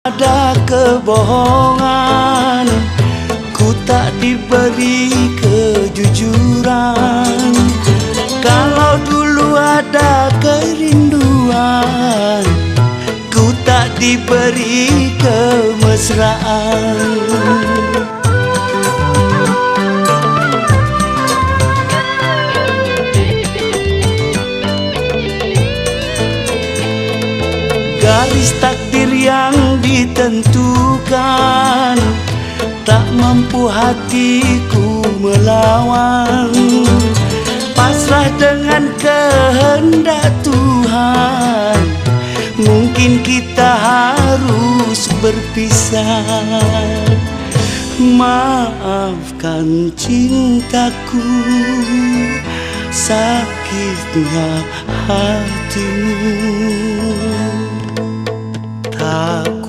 Ada kebohongan, ku tak diberi kejujuran. Kalau dulu ada kerinduan, ku tak diberi kemesraan. Garis takdir yang ditentukan, tak mampu hatiku melawan. Pasrah dengan kehendak Tuhan, mungkin kita harus berpisah. Maafkan cintaku, sakitnya hatimu. Tak